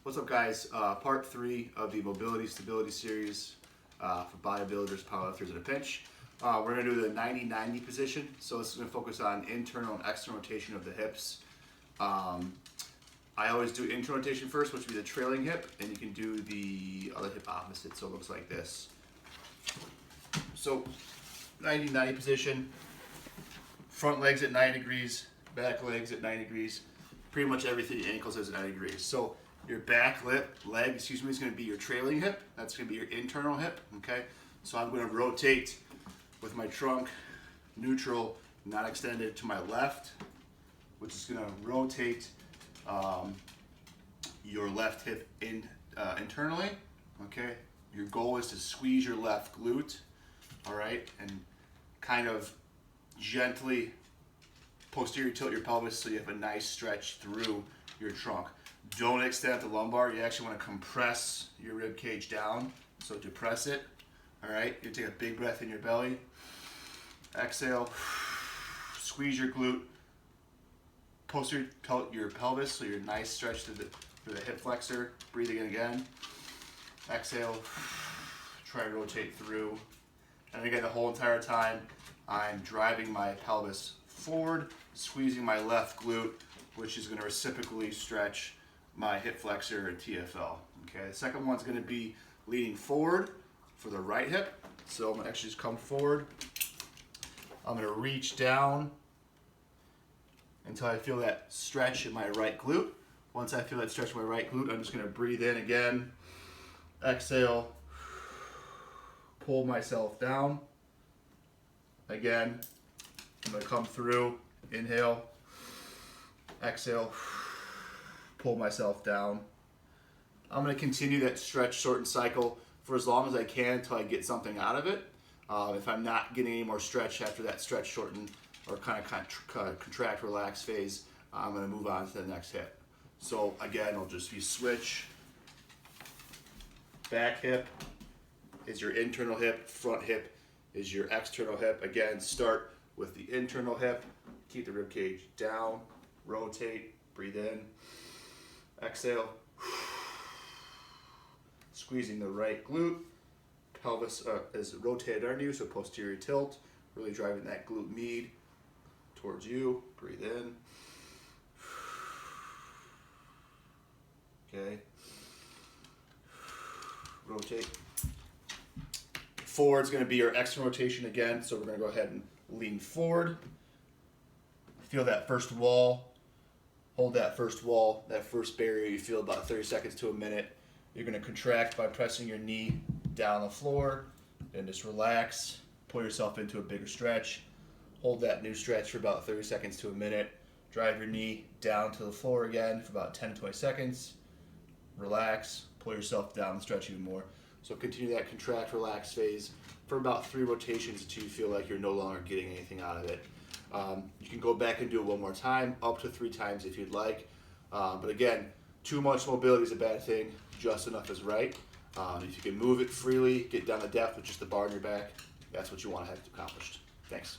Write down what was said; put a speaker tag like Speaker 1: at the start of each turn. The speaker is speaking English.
Speaker 1: What's up, guys? Part 3 of the mobility stability series for bodybuilders, powerlifters in a pinch. We're going to do the 90-90 position. So this is going to focus on internal and external rotation of the hips. I always do internal rotation first, which would be the trailing hip, and you can do the other hip opposite, so it looks like this. So 90-90 position, front legs at 90 degrees, back legs at 90 degrees, pretty much everything, ankles is at 90 degrees. So your back leg, is going to be your trailing hip. That's going to be your internal hip, okay? So I'm going to rotate with my trunk neutral, not extended, to my left, which is going to rotate your left hip internally, okay? Your goal is to squeeze your left glute, all right? And kind of gently posterior tilt your pelvis so you have a nice stretch through your trunk. Don't extend the lumbar. You actually want to compress your rib cage down. So depress it. All right. You take a big breath in your belly. Exhale. Squeeze your glute. Posterior tilt your pelvis so you're nice stretch through the hip flexor. Breathing in again. Exhale. Try to rotate through. And again, the whole entire time, I'm driving my pelvis forward, squeezing my left glute, which is going to reciprocally stretch my hip flexor and TFL. Okay, the second one's going to be leaning forward for the right hip. So I'm going to actually just come forward. I'm going to reach down until I feel that stretch in my right glute. Once I feel that stretch in my right glute, I'm just going to breathe in again. Exhale. Pull myself down. Again, I'm going to come through. Inhale. Exhale. Pull myself down. I'm going to continue that stretch, shorten cycle for as long as I can until I get something out of it. If I'm not getting any more stretch after that stretch, shorten, or kind of contract, relax phase, I'm going to move on to the next hip. So again, it'll just be switch. Back hip is your internal hip, front hip is your external hip. Again, start with the internal hip, keep the rib cage down, rotate, breathe in, exhale, squeezing the right glute, pelvis is rotated under you, so posterior tilt, really driving that glute med towards you, breathe in, okay, rotate. Forward is going to be your external rotation again, so we're going to go ahead and lean forward. Feel that first wall. Hold that first wall, that first barrier. You feel about 30 seconds to a minute. You're going to contract by pressing your knee down the floor, and just relax. Pull yourself into a bigger stretch. Hold that new stretch for about 30 seconds to a minute. Drive your knee down to the floor again for about 10 to 20 seconds. Relax. Pull yourself down and stretch even more. So continue that contract, relax phase for about 3 rotations until you feel like you're no longer getting anything out of it. You can go back and do it one more time, up to 3 times if you'd like. But again, too much mobility is a bad thing, just enough is right. If you can move it freely, get down the depth with just the bar on your back, that's what you want to have accomplished. Thanks.